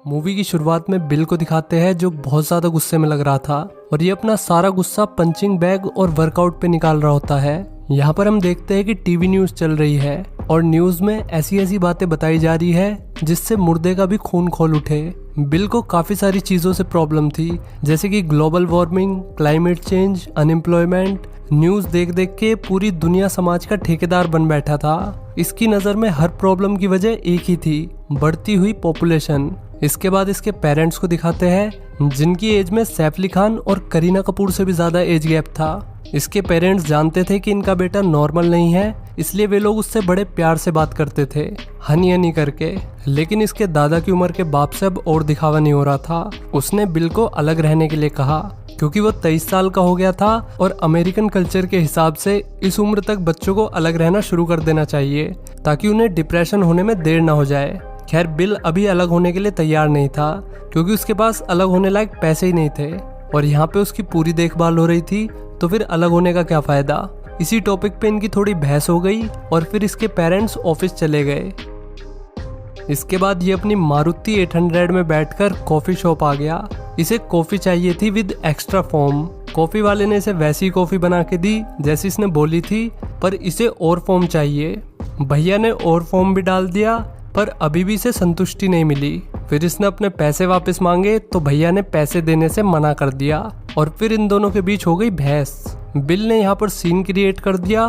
Movie की शुरुआत में बिल को दिखाते हैं जो बहुत ज़्यादा गुस्से में लग रहा था और ये अपना सारा गुस्सा पंचिंग बैग और वर्कआउट पे निकाल रहा होता है। यहाँ पर हम देखते हैं कि टीवी न्यूज़ चल रही है और न्यूज़ में ऐसी ऐसी बातें बताई जा रही है जिससे मुर्दे का भी खून खोल उठे। बिल को काफ़ी सारी चीज़ों से प्रॉब्लम थी, जैसे कि global warming, climate change, unemployment. News देख देख के पूरी दुनिया समाज का ठेकेदार बन बैठा था। इसकी नज़र में हर प्रॉब्लम की वजह एक ही थी, बढ़ती हुई पॉपुलेशन। इसके बाद इसके पेरेंट्स को दिखाते हैं जिनकी एज में सैफ अली खान और करीना कपूर से भी ज़्यादा एज गैप था। इसके पेरेंट्स जानते थे कि इनका बेटा नॉर्मल नहीं है, इसलिए वे लोग उससे बड़े प्यार से बात करते थे, हनी हनी करके। लेकिन इसके दादा की उम्र के बाप से अब और दिखावा नहीं हो रहा था। उसने बिल को अलग रहने के लिए कहा क्योंकि वो 23 साल का हो गया था और अमेरिकन कल्चर के हिसाब से इस उम्र तक बच्चों को अलग रहना शुरू कर देना चाहिए ताकि उन्हें डिप्रेशन होने में देर ना हो जाए। खैर, बिल अभी अलग होने के लिए तैयार नहीं था क्योंकि उसके पास अलग होने लायक पैसे ही नहीं थे और यहाँ पे उसकी पूरी देखभाल हो रही थी, तो फिर अलग होने का क्या फायदा। इसी टॉपिक पे इनकी थोड़ी बहस हो गई और फिर इसके पेरेंट्स ऑफिस चले गए। इसके बाद ये अपनी मारुति 800 में बैठकर कॉफी शॉप आ गया। इसे कॉफी चाहिए थी विद एक्स्ट्रा फोम। कॉफी वाले ने इसे वैसी कॉफी बना के दी जैसी इसने बोली थी, पर इसे और फोम चाहिए। भैया ने और फोम भी डाल दिया, पर अभी भी इसे संतुष्टि नहीं मिली। फिर इसने अपने पैसे वापस मांगे तो भैया ने पैसे देने से मना कर दिया और फिर इन दोनों के बीच हो गई बहस। बिल ने यहाँ पर सीन क्रिएट कर दिया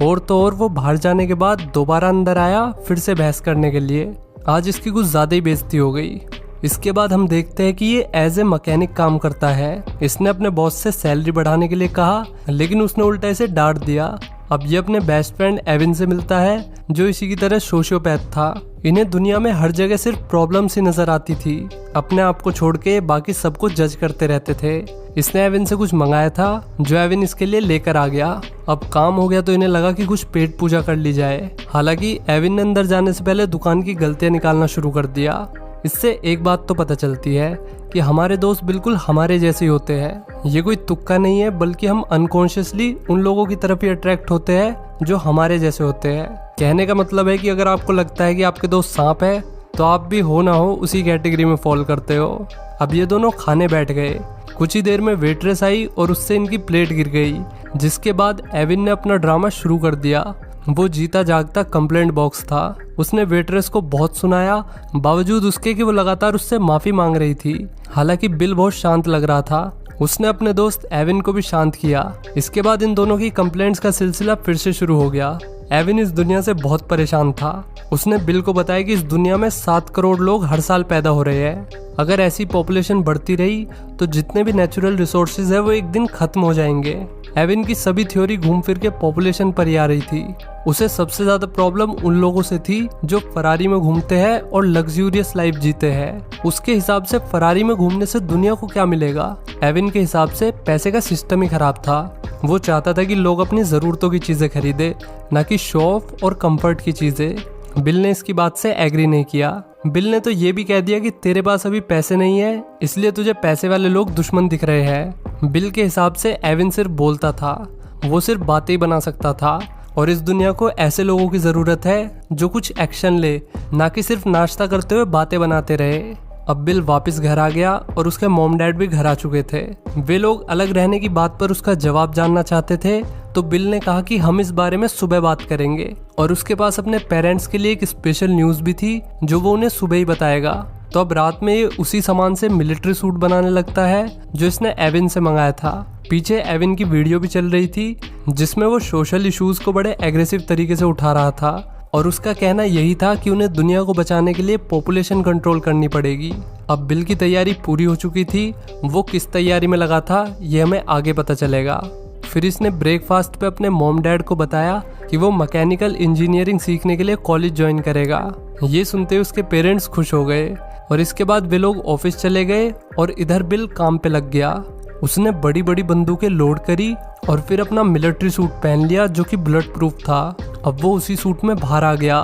और तो और वो बाहर जाने के बाद दोबारा अंदर आया फिर से बहस करने के लिए। आज इसकी कुछ ज़्यादा ही बेइज्जती हो गई। इसके बाद हम देखते हैं कि ये एज ए मैकेनिक काम करता है। इसने अपने बॉस से सैलरी बढ़ाने के लिए कहा, लेकिन उसने उल्टा इसे डांट दिया। अब ये अपने बेस्ट फ्रेंड एविन से मिलता है जो इसी की तरह सोशियोपैथ था। इन्हें दुनिया में हर जगह सिर्फ प्रॉब्लम्स ही नजर आती थी। अपने आप को छोड़ के बाकी सबको जज करते रहते थे। इसने एविन से कुछ मंगाया था जो एविन इसके लिए लेकर आ गया। अब काम हो गया तो इन्हें लगा कि कुछ पेट पूजा कर ली जाए। हालांकि एविन ने अंदर जाने से पहले दुकान की गलतियां निकालना शुरू कर दिया। इससे एक बात तो पता चलती है कि हमारे दोस्त बिल्कुल हमारे जैसे ही होते हैं। ये कोई तुक्का नहीं है, बल्कि हम अनकॉन्शियसली उन लोगों की तरफ ही अट्रैक्ट होते हैं जो हमारे जैसे होते हैं। कहने का मतलब है कि अगर आपको लगता है कि आपके दोस्त सांप है तो आप भी हो ना हो उसी कैटेगरी में फॉल करते हो। अब ये दोनों खाने बैठ गए। कुछ ही देर में वेट्रेस आई और उससे इनकी प्लेट गिर गई, जिसके बाद एविन ने अपना ड्रामा शुरू कर दिया। वो जीता जागता कंप्लेंट बॉक्स था। उसने वेट्रेस को बहुत सुनाया, बावजूद उसके कि वो लगातार उससे माफी मांग रही थी। हालांकि बिल बहुत शांत लग रहा था। उसने अपने दोस्त एविन को भी शांत किया। इसके बाद इन दोनों की कंप्लेंट्स का सिलसिला फिर से शुरू हो गया। एविन इस दुनिया से बहुत परेशान था। उसने बिल को बताया कि इस दुनिया में 7 करोड़ लोग हर साल पैदा हो रहे हैं। अगर ऐसी पॉपुलेशन बढ़ती रही तो जितने भी नेचुरल रिसोर्सेज है वो एक दिन खत्म हो जाएंगे। एविन की सभी थ्योरी घूम फिर के पॉपुलेशन पर ही आ रही थी। उसे सबसे ज्यादा प्रॉब्लम उन लोगों से थी जो फरारी में घूमते हैं और लग्जूरियस लाइफ जीते हैं। उसके हिसाब से फरारी में घूमने से दुनिया को क्या मिलेगा? एविन के हिसाब से पैसे का सिस्टम ही खराब था। वो चाहता था कि लोग अपनी जरूरतों की चीजें खरीदे, ना कि शो ऑफ और कंफर्ट की चीजें। बिल ने इसकी बात से एग्री नहीं किया। बिल ने तो ये भी कह दिया कि तेरे पास अभी पैसे नहीं है, इसलिए तुझे पैसे वाले लोग दुश्मन दिख रहे हैं। बिल के हिसाब से एविन सिर्फ बोलता था, वो सिर्फ बातें ही बना सकता था और इस दुनिया को ऐसे लोगों की जरूरत है जो कुछ एक्शन ले, ना कि सिर्फ नाश्ता करते हुए बातें बनाते रहे। अब बिल वापस घर आ गया और उसके मॉम डैड भी घर आ चुके थे। वे लोग अलग रहने की बात पर उसका जवाब जानना चाहते थे, तो बिल ने कहा कि हम इस बारे में सुबह बात करेंगे और उसके पास अपने पेरेंट्स के लिए एक स्पेशल न्यूज़ भी थी जो वो उन्हें सुबह ही बताएगा। तो अब रात में ये उसी सामान से मिलिट्री सूट बनाने लगता है जो इसने एविन से मंगाया था। पीछे एविन की वीडियो भी चल रही थी जिसमें वो सोशल इश्यूज को बड़े एग्रेसिव तरीके से उठा रहा था और उसका कहना यही था कि उन्हें दुनिया को बचाने के लिए पॉपुलेशन कंट्रोल करनी पड़ेगी। अब बिल की तैयारी पूरी हो चुकी थी। वो किस तैयारी में लगा था ये हमें आगे पता चलेगा। फिर इसने ब्रेकफास्ट पे अपने मॉम डैड को बताया कि वो मैकेनिकल इंजीनियरिंग सीखने के लिए कॉलेज ज्वाइन करेगा। ये सुनते ही उसके पेरेंट्स खुश हो गए और इसके बाद वे लोग ऑफिस चले गए और इधर बिल काम पे लग गया। उसने बड़ी बड़ी बंदूकें लोड करी और फिर अपना मिलिट्री सूट पहन लिया जो कि बुलेट प्रूफ था। अब वो उसी सूट में बाहर आ गया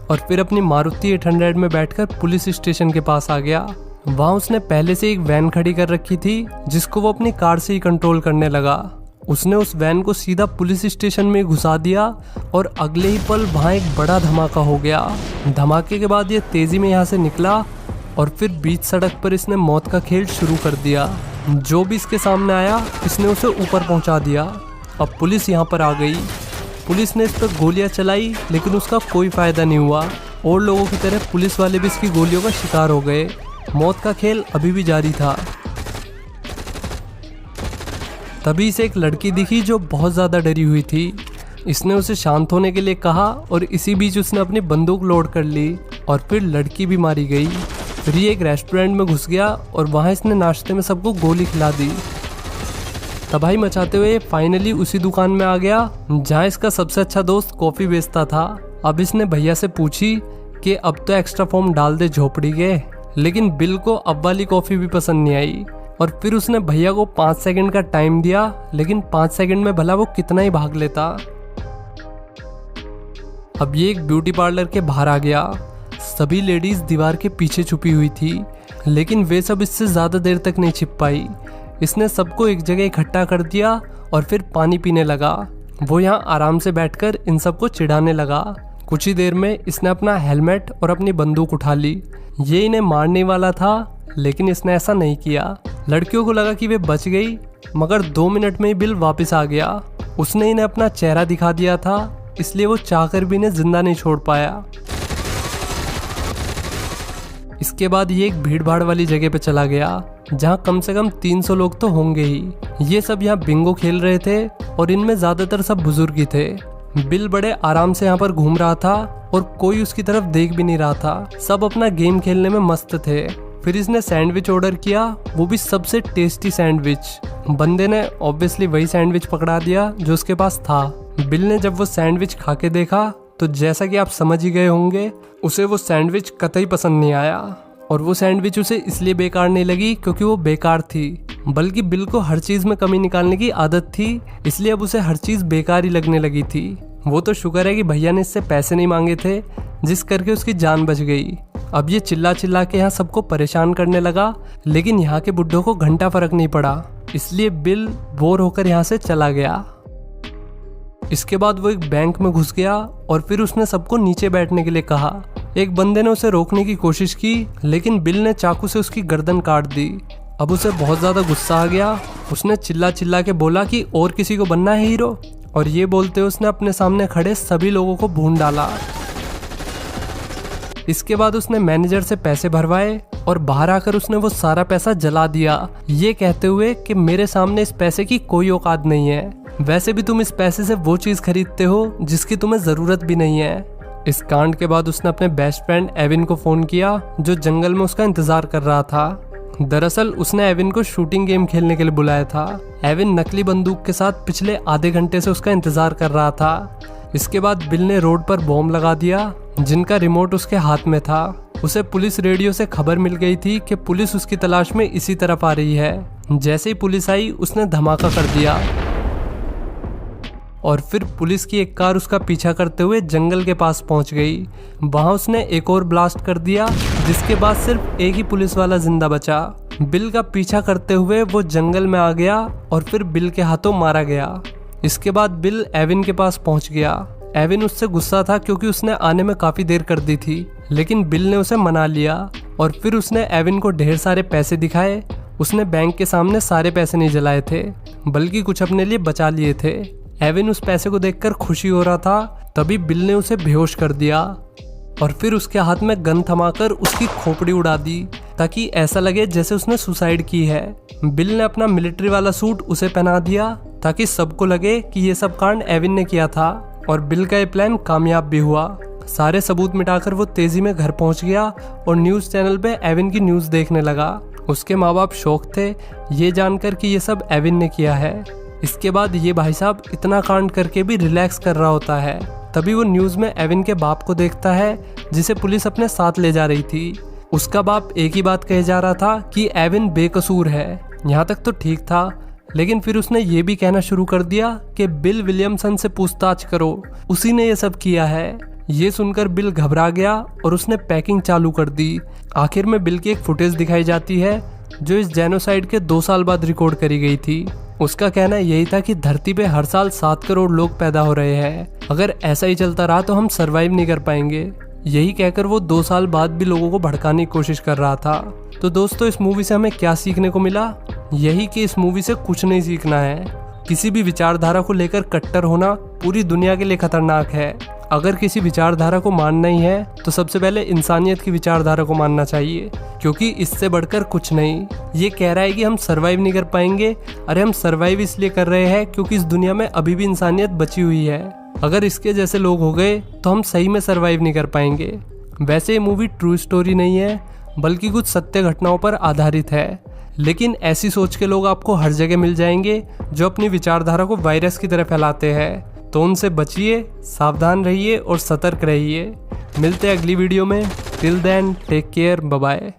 और फिर अपनी मारुति 800 में बैठकर पुलिस स्टेशन के पास आ गया। वहाँ उसने पहले से एक वैन खड़ी कर रखी थी जिसको वो अपनी कार से ही कंट्रोल करने लगा। उसने उस वैन को सीधा पुलिस स्टेशन में घुसा दिया और अगले ही पल वहाँ एक बड़ा धमाका हो गया। धमाके के बाद ये तेजी में यहाँ से निकला और फिर बीच सड़क पर इसने मौत का खेल शुरू कर दिया। जो भी इसके सामने आया इसने उसे ऊपर पहुंचा दिया। अब पुलिस यहाँ पर आ गई। पुलिस ने इस पर गोलियां चलाई लेकिन उसका कोई फायदा नहीं हुआ। और लोगों की तरह पुलिस वाले भी इसकी गोलियों का शिकार हो गए। मौत का खेल अभी भी जारी था। तभी इसे एक लड़की दिखी जो बहुत ज़्यादा डरी हुई थी। इसने उसे शांत होने के लिए कहा और इसी बीच उसने अपनी बंदूक लोड कर ली और फिर लड़की भी मारी गई। फिर ये एक रेस्टोरेंट में घुस गया और वहाँ इसने नाश्ते में सबको गोली खिला दी। तबाही मचाते हुए फाइनली उसी दुकान में आ गया जहाँ इसका सबसे अच्छा दोस्त कॉफ़ी बेचता था। अब इसने भैया से पूछी कि अब तो एक्स्ट्रा फॉर्म डाल दे झोपड़ी के, लेकिन बिल को अब वाली कॉफ़ी भी पसंद नहीं आई। और फिर उसने भैया को 5 सेकंड का टाइम दिया, लेकिन 5 सेकंड में भला वो कितना ही भाग लेता। अब ये एक ब्यूटी पार्लर के बाहर आ गया। सभी लेडीज दीवार के पीछे छुपी हुई थी, लेकिन वे सब इससे ज़्यादा देर तक नहीं छिप पाई। इसने सबको एक जगह इकट्ठा कर दिया और फिर पानी पीने लगा। वो यहाँ आराम से बैठकर इन सबको चिढ़ाने लगा। कुछ ही देर में इसने अपना हेलमेट और अपनी बंदूक उठा ली। ये इन्हें मारने वाला था, लेकिन इसने ऐसा नहीं किया। लड़कियों को लगा कि वे बच गई, मगर 2 मिनट में ही बिल वापस आ गया। उसने इन्हें अपना चेहरा दिखा दिया था, इसलिए वो चाहकर भी इन्हें जिंदा नहीं छोड़ पाया। इसके बाद ये एक भीड़ भाड़ वाली जगह पे चला गया जहाँ कम से कम 300 लोग तो होंगे ही। ये सब यहाँ बिंगो खेल रहे थे और इनमें ज्यादातर सब बुजुर्ग ही थे। बिल बड़े आराम से यहाँ पर घूम रहा था और कोई उसकी तरफ देख भी नहीं रहा था। सब अपना गेम खेलने में मस्त थे। फिर इसने सैंडविच ऑर्डर किया, वो भी सबसे टेस्टी सैंडविच। बंदे ने ऑब्वियसली वही सैंडविच पकड़ा दिया जो उसके पास था। बिल ने जब वो सैंडविच खा के देखा तो जैसा कि आप समझ ही गए होंगे, उसे वो सैंडविच कतई पसंद नहीं आया। और वो सैंडविच उसे इसलिए बेकार नहीं लगी क्योंकि वो बेकार थी, बल्कि बिल को हर चीज़ में कमी निकालने की आदत थी, इसलिए अब उसे हर चीज़ बेकार ही लगने लगी थी। वो तो शुक्र है कि भैया ने इससे पैसे नहीं मांगे थे, जिस करके उसकी जान बच गई। अब ये चिल्ला चिल्ला के यहाँ सबको परेशान करने लगा, लेकिन यहाँ के बुड्ढों को घंटा फर्क नहीं पड़ा, इसलिए बिल बोर होकर यहाँ से चला गया। इसके बाद वो एक बैंक में घुस गया और फिर उसने सबको नीचे बैठने के लिए कहा। एक बंदे ने उसे रोकने की कोशिश की, लेकिन बिल ने चाकू से उसकी गर्दन काट दी। अब उसे बहुत ज़्यादा गुस्सा आ गया। उसने चिल्ला चिल्ला के बोला कि और किसी को बनना है हीरो, और ये बोलते हुए उसने अपने सामने खड़े सभी लोगों को भून डाला। इसके बाद उसने मैनेजर से पैसे भरवाए और बाहर आकर उसने वो सारा पैसा जला दिया, ये कहते हुए कि मेरे सामने इस पैसे की कोई औकात नहीं है। वैसे भी तुम इस पैसे से वो चीज़ खरीदते हो जिसकी तुम्हें ज़रूरत भी नहीं है। इस कांड के बाद उसने अपने बेस्ट फ्रेंड एविन को फ़ोन किया, जो जंगल में उसका इंतज़ार कर रहा था। दरअसल उसने एविन को शूटिंग गेम खेलने के लिए बुलाया था। एविन नकली बंदूक के साथ पिछले आधे घंटे से उसका इंतज़ार कर रहा था। इसके बाद बिल ने रोड पर बॉम्ब लगा दिया, जिनका रिमोट उसके हाथ में था। उसे पुलिस रेडियो से खबर मिल गई थी कि पुलिस उसकी तलाश में इसी तरफ आ रही है। जैसे ही पुलिस आई उसने धमाका कर दिया और फिर पुलिस की एक कार उसका पीछा करते हुए जंगल के पास पहुंच गई। वहां उसने एक और ब्लास्ट कर दिया, जिसके बाद सिर्फ एक ही पुलिस वाला जिंदा बचा। बिल का पीछा करते हुए वो जंगल में आ गया और फिर बिल के हाथों मारा गया। इसके बाद बिल एविन के पास पहुंच गया। एविन उससे गुस्सा था क्योंकि उसने आने में काफ़ी देर कर दी थी, लेकिन बिल ने उसे मना लिया और फिर उसने एविन को ढेर सारे पैसे दिखाए। उसने बैंक के सामने सारे पैसे नहीं जलाए थे, बल्कि कुछ अपने लिए बचा लिए थे। एविन उस पैसे को देखकर खुशी हो रहा था, तभी बिल ने उसे बेहोश कर दिया और फिर उसके हाथ में गन थमाकर उसकी खोपड़ी उड़ा दी, ताकि ऐसा लगे जैसे उसने सुसाइड की है। बिल ने अपना मिलिट्री वाला सूट उसे पहना दिया ताकि सबको लगे कि ये सब कांड एविन ने किया था, और बिल का ये प्लान कामयाब भी हुआ। सारे सबूत मिटाकर वो तेजी में घर पहुंच गया और न्यूज़ चैनल पे एविन की न्यूज़ देखने लगा। उसके माँ बाप शौक थे ये जानकर कि ये सब एविन ने किया है। इसके बाद ये भाई साहब इतना कांड करके भी रिलैक्स कर रहा होता है। तभी वो न्यूज़ में एविन के बाप को देखता है, जिसे पुलिस अपने साथ ले जा रही थी। उसका बाप एक ही बात कहे जा रहा था कि एविन बेकसूर है। यहाँ तक तो ठीक था, लेकिन फिर उसने ये भी कहना शुरू कर दिया कि बिल विलियमसन से पूछताछ करो, उसी ने ये सब किया है। ये सुनकर बिल घबरा गया और उसने पैकिंग चालू कर दी। आखिर में बिल की एक फुटेज दिखाई जाती है जो इस जेनोसाइड के 2 साल बाद रिकॉर्ड करी गई थी। उसका कहना यही था कि धरती पे हर साल 7 करोड़ लोग पैदा हो रहे हैं। अगर ऐसा ही चलता रहा तो हम सरवाइव नहीं कर पाएंगे। यही कहकर वो 2 साल बाद भी लोगों को भड़काने की कोशिश कर रहा था। तो दोस्तों इस मूवी से हमें क्या सीखने को मिला? यही कि इस मूवी से कुछ नहीं सीखना है। किसी भी विचारधारा को लेकर कट्टर होना पूरी दुनिया के लिए खतरनाक है। अगर किसी विचारधारा को मानना ही है तो सबसे पहले इंसानियत की विचारधारा को मानना चाहिए, क्योंकि इससे बढ़कर कुछ नहीं। ये कह रहा है कि हम सरवाइव नहीं कर पाएंगे, अरे हम सरवाइव इसलिए कर रहे हैं क्योंकि इस दुनिया में अभी भी इंसानियत बची हुई है। अगर इसके जैसे लोग हो गए तो हम सही में सरवाइव नहीं कर पाएंगे। वैसे ये मूवी ट्रू स्टोरी नहीं है, बल्कि कुछ सत्य घटनाओं पर आधारित है, लेकिन ऐसी सोच के लोग आपको हर जगह मिल जाएंगे जो अपनी विचारधारा को वायरस की तरह फैलाते हैं। तो उनसे बचिए, सावधान रहिए और सतर्क रहिए। मिलते हैं अगली वीडियो में। Till then take care, bye bye.